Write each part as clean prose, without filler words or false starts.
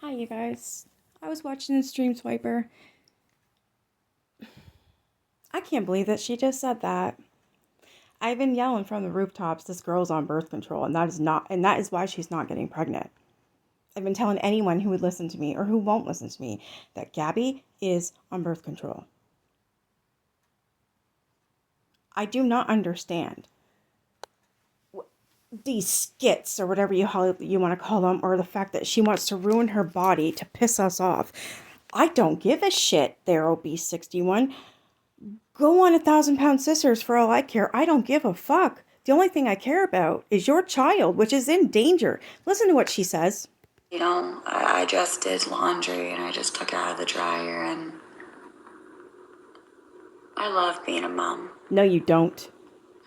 Hi, you guys. I was watching the stream swiper. I can't believe that she just said that. I've been yelling from the rooftops, this girl's on birth control, and that is why she's not getting pregnant. I've been telling anyone who would listen to me or who won't listen to me that Gabby is on birth control. I do not understand these skits or whatever you want to call them, or the fact that she wants to ruin her body to piss us off. I don't give a shit there, obeast 61. Go on 1,000 pound sisters for all I care. I don't give a fuck. The only thing I care about is your child, which is in danger. Listen to what she says. I just did laundry and I just took it out of the dryer, and I love being a mom. No, you don't.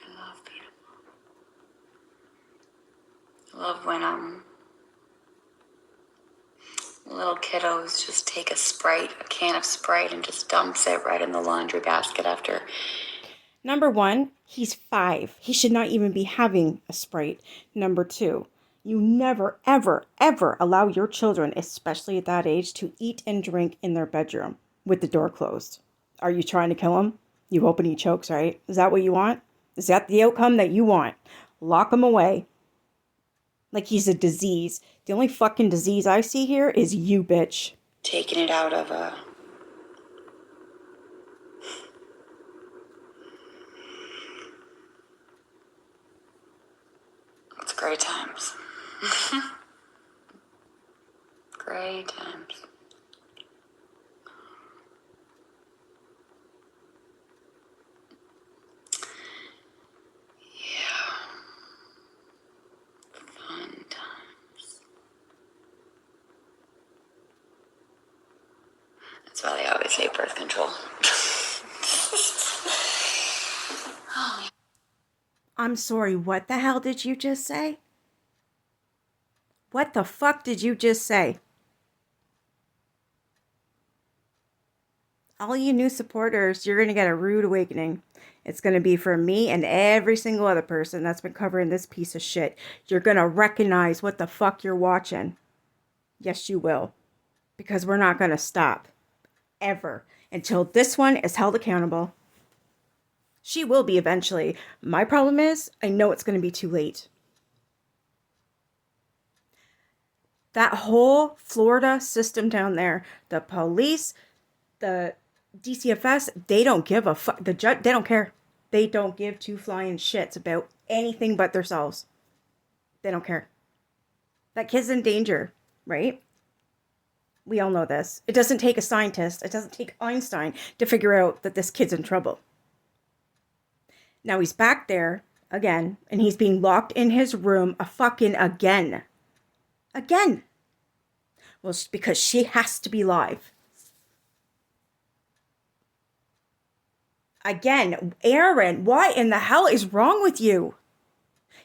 I love being a mom. I love when little kiddos just take a can of Sprite, and just dumps it right in the laundry basket after. Number one, he's 5. He should not even be having a Sprite. Number two, you never, ever, ever allow your children, especially at that age, to eat and drink in their bedroom with the door closed. Are you trying to kill him? You hoping he chokes, right? Is that what you want? Is that the outcome that you want? Lock him away like he's a disease. The only fucking disease I see here is you, bitch. Taking it out of It's great times. Great times. Yeah. Fun times. That's why they always say birth control. I'm sorry, what the hell did you just say? What the fuck did you just say? All you new supporters, you're going to get a rude awakening. It's going to be from me and every single other person that's been covering this piece of shit. You're going to recognize what the fuck you're watching. Yes, you will. Because we're not going to stop. Ever. Until this one is held accountable. She will be eventually. My problem is, I know it's going to be too late. That whole Florida system down there, the police, the DCFS, they don't give a fuck. The judge, they don't care. They don't give two flying shits about anything but themselves. They don't care. That kid's in danger, right? We all know this. It doesn't take a scientist, it doesn't take Einstein to figure out that this kid's in trouble. Now he's back there again, and he's being locked in his room a fucking again. Again. Well, because she has to be live. Again, Aaron, what in the hell is wrong with you?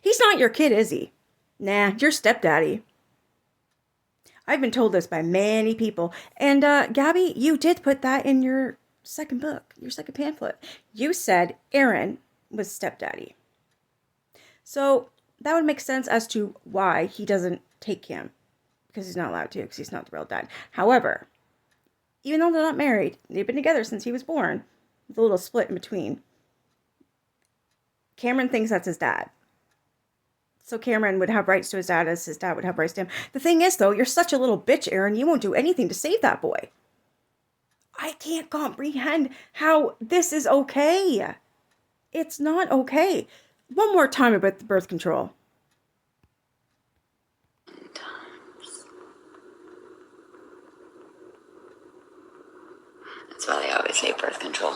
He's not your kid, is he? Nah, your stepdaddy. I've been told this by many people. And Gabby, you did put that in your second book, your second pamphlet. You said Aaron was stepdaddy. So that would make sense as to why he doesn't take him. Because he's not allowed to, because he's not the real dad. However, even though they're not married, they've been together since he was born, with a little split in between. Cameron thinks that's his dad. So Cameron would have rights to his dad as his dad would have rights to him. The thing is, though, you're such a little bitch, Aaron. You won't do anything to save that boy. I can't comprehend how this is okay. It's not okay. One more time about the birth control. That's why they always say birth control.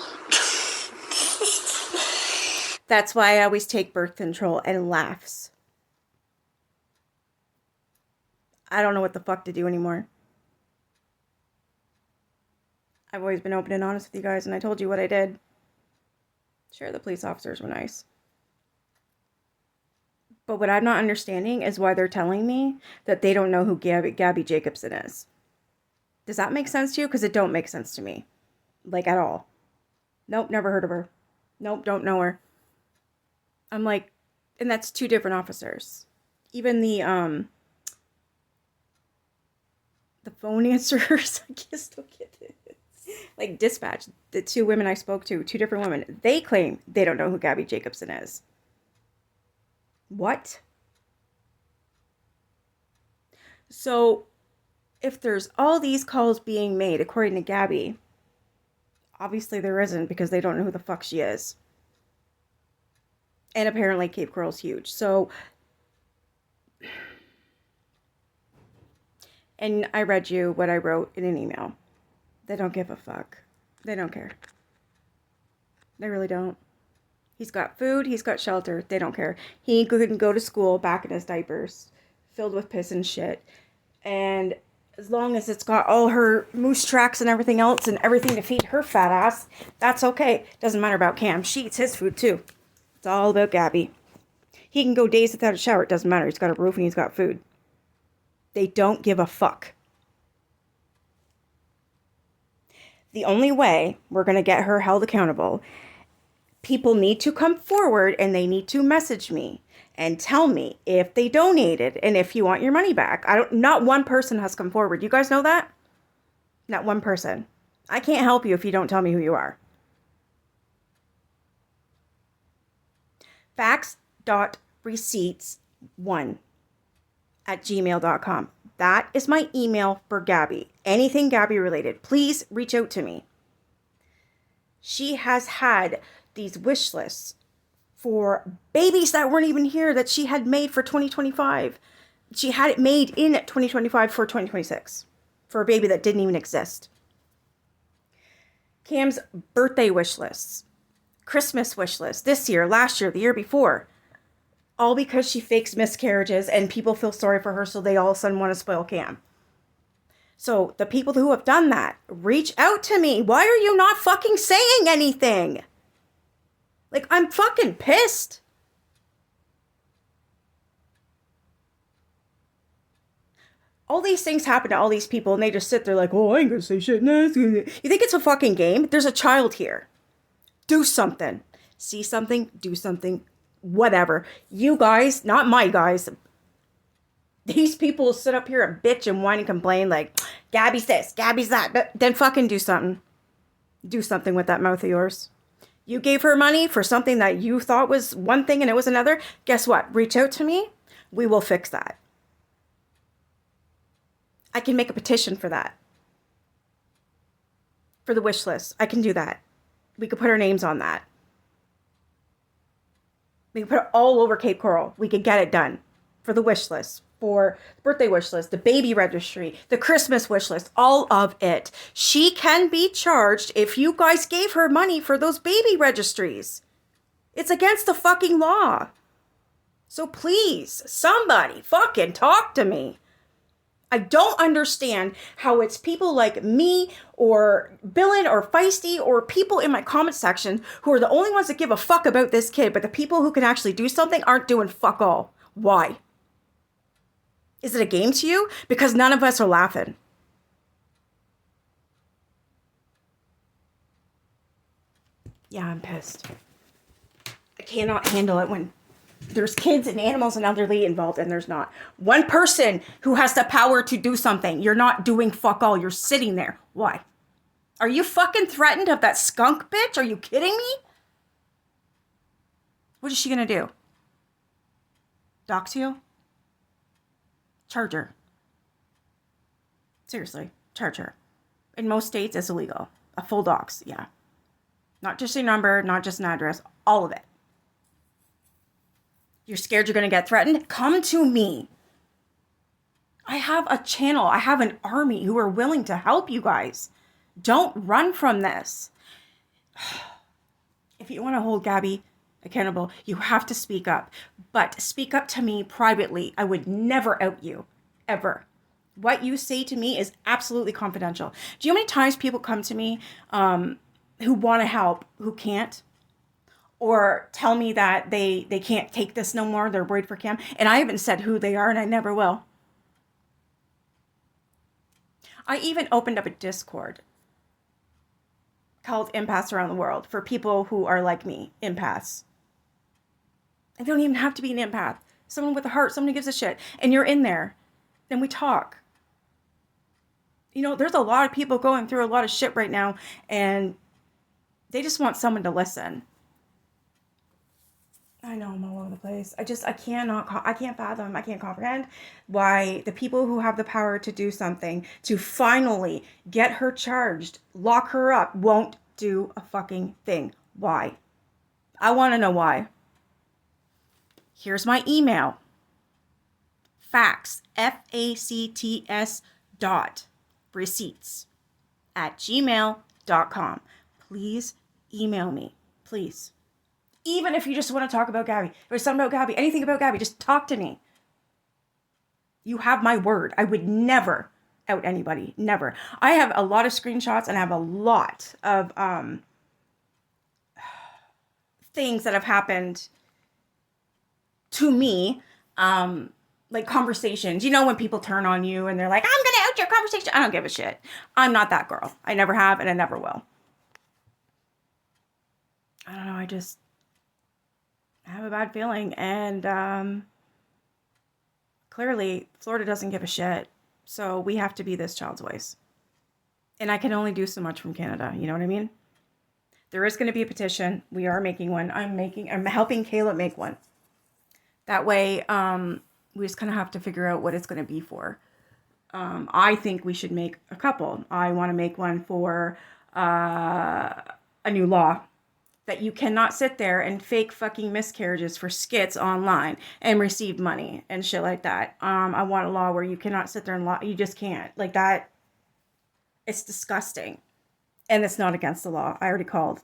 That's why I always take birth control, and laughs. I don't know what the fuck to do anymore. I've always been open and honest with you guys, and I told you what I did. Sure, the police officers were nice. But what I'm not understanding is why they're telling me that they don't know who Gabby Jacobson is. Does that make sense to you? Because it don't make sense to me. Like, at all. Nope, never heard of her. Nope, don't know her. I'm like, and that's 2 different officers. Even the The phone answers, I can still get it. Like dispatch, the two women I spoke to, two different women, they claim they don't know who Gabby Jacobson is. What? So if there's all these calls being made, according to Gabby, obviously there isn't because they don't know who the fuck she is. And apparently Cape Coral's huge. So, and I read you what I wrote in an email. They don't give a fuck. They don't care. They really don't. He's got food, he's got shelter. They don't care. He couldn't go to school back in his diapers, filled with piss and shit. And as long as it's got all her moose tracks and everything else and everything to feed her fat ass, that's okay. Doesn't matter about Cam. She eats his food too. It's all about Gabby. He can go days without a shower. It doesn't matter. He's got a roof and he's got food. They don't give a fuck. The only way we're going to get her held accountable, people need to come forward and they need to message me and tell me if they donated and if you want your money back. Not one person has come forward. You guys know that? Not one person. I can't help you if you don't tell me who you are. Facts.receipts1 at gmail.com. That is my email for Gabby. Anything Gabby related, please reach out to me. She has had these wish lists for babies that weren't even here that she had made for 2025. She had it made in 2025 for 2026 for a baby that didn't even exist. Cam's birthday wish lists, Christmas wish lists, this year, last year, the year before. All because she fakes miscarriages and people feel sorry for her, so they all of a sudden want to spoil Cam. So the people who have done that, reach out to me. Why are you not fucking saying anything? Like, I'm fucking pissed. All these things happen to all these people and they just sit there like, oh, I ain't gonna say shit. You think it's a fucking game? There's a child here. Do something. See something, do something, whatever. You guys, not my guys. These people sit up here and bitch and whine and complain like, Gabby's this, Gabby's that. Then fucking do something. Do something with that mouth of yours. You gave her money for something that you thought was one thing and it was another. Guess what? Reach out to me. We will fix that. I can make a petition for that. For the wish list. I can do that. We could put our names on that. We could put it all over Cape Coral. We could get it done. For the wish list. For the birthday wish list. The baby registry. The Christmas wish list. All of it. She can be charged if you guys gave her money for those baby registries. It's against the fucking law. So please, somebody fucking talk to me. I don't understand how it's people like me or Billin or Feisty or people in my comment section who are the only ones that give a fuck about this kid, but the people who can actually do something aren't doing fuck all. Why? Is it a game to you? Because none of us are laughing. Yeah, I'm pissed. I cannot handle it when there's kids and animals and elderly involved and there's not. One person who has the power to do something. You're not doing fuck all. You're sitting there. Why? Are you fucking threatened of that skunk bitch? Are you kidding me? What is she gonna do? Dox you? Charge her. Seriously, charge her. In most states, it's illegal. A full dox, yeah. Not just a number, not just an address, all of it. You're scared you're going to get threatened? Come to me. I have a channel. I have an army who are willing to help you guys. Don't run from this. If you want to hold Gabby accountable, you have to speak up. But speak up to me privately. I would never out you. Ever. What you say to me is absolutely confidential. Do you know how many times people come to me who want to help, who can't? Or tell me that they can't take this no more. They're worried for Cam. And I haven't said who they are and I never will. I even opened up a Discord called Empaths Around the World for people who are like me, empaths. I don't even have to be an empath. Someone with a heart, someone who gives a shit. And you're in there. Then we talk. You know, there's a lot of people going through a lot of shit right now, and they just want someone to listen. I know I'm all over the place. I can't fathom, I can't comprehend why the people who have the power to do something, to finally get her charged, lock her up, won't do a fucking thing. Why? I want to know why. Here's my email. Facts, Facts dot receipts at gmail.com. Please email me. Please. Even if you just want to talk about Gabby, or something about Gabby, anything about Gabby, just talk to me. You have my word. I would never out anybody. Never. I have a lot of screenshots and I have a lot of things that have happened to me. Like conversations. You know when people turn on you and they're like, I'm going to out your conversation. I don't give a shit. I'm not that girl. I never have and I never will. I don't know. I have a bad feeling. And clearly, Florida doesn't give a shit. So we have to be this child's voice. And I can only do so much from Canada. You know what I mean? There is going to be a petition. We are making one. I'm helping Caleb make one. That way, we just kind of have to figure out what it's going to be for. I think we should make a couple. I want to make one for a new law that you cannot sit there and fake fucking miscarriages for skits online and receive money and shit like that. I want a law where you cannot sit there and lie. You just can't. Like that. It's disgusting. And it's not against the law. I already called.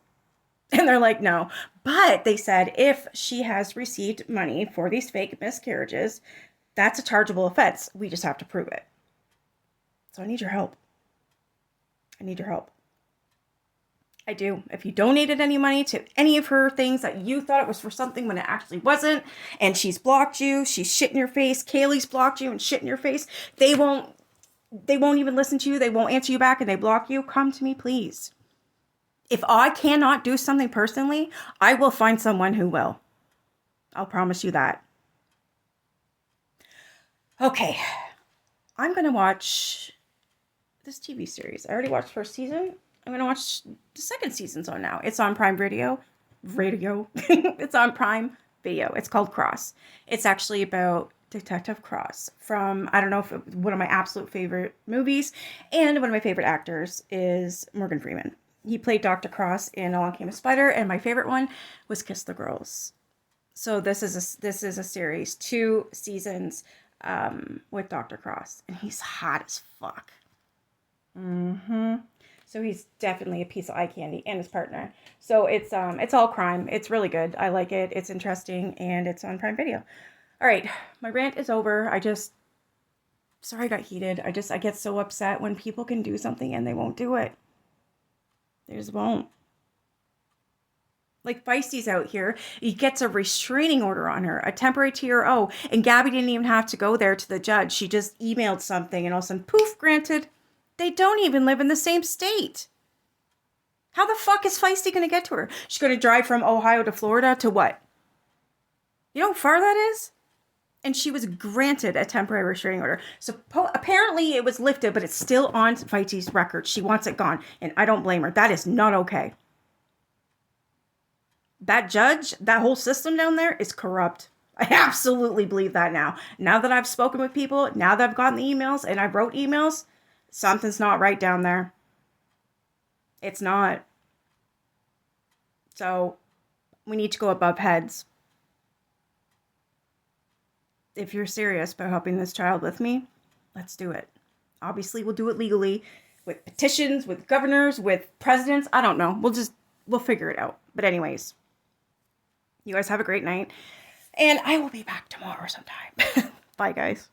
And they're like, no. But they said if she has received money for these fake miscarriages, that's a chargeable offense. We just have to prove it. So I need your help. I need your help. I do. If you donated any money to any of her things that you thought it was for something when it actually wasn't, and she's blocked you, she's shit in your face, Kaylee's blocked you and shit in your face, they won't even listen to you, they won't answer you back, and they block you, come to me, please. If I cannot do something personally, I will find someone who will. I'll promise you that. Okay. I'm going to watch this TV series. I already watched the first season. I'm going to watch the second season's on now. It's on Prime Video. It's on Prime Video. It's called Cross. It's actually about Detective Cross from, I don't know if one of my absolute favorite movies, and one of my favorite actors is Morgan Freeman. He played Dr. Cross in Along Came a Spider, and my favorite one was Kiss the Girls. So this is a series, 2 seasons with Dr. Cross, and he's hot as fuck. So he's definitely a piece of eye candy, and his partner. So it's all crime. It's really good. I like it. It's interesting, and it's on Prime Video. All right, my rant is over. Sorry I got heated. I get so upset when people can do something and they won't do it. They just won't. Like Feisty's out here. He gets a restraining order on her, a temporary TRO, and Gabby didn't even have to go there to the judge. She just emailed something and all of a sudden, poof, granted. They don't even live in the same state. How the fuck is Feisty going to get to her? She's going to drive from Ohio to Florida to what? You know how far that is? And she was granted a temporary restraining order. So apparently it was lifted, but it's still on Feisty's record. She wants it gone, and I don't blame her. That is not okay. That judge, that whole system down there is corrupt. I absolutely believe that now. Now that I've spoken with people, now that I've gotten the emails and I wrote emails, something's not right down there. It's not. So we need to go above heads. If you're serious about helping this child with me, let's do it. Obviously, we'll do it legally with petitions, with governors, with presidents. I don't know. We'll figure it out. But anyways, you guys have a great night. And I will be back tomorrow sometime. Bye, guys.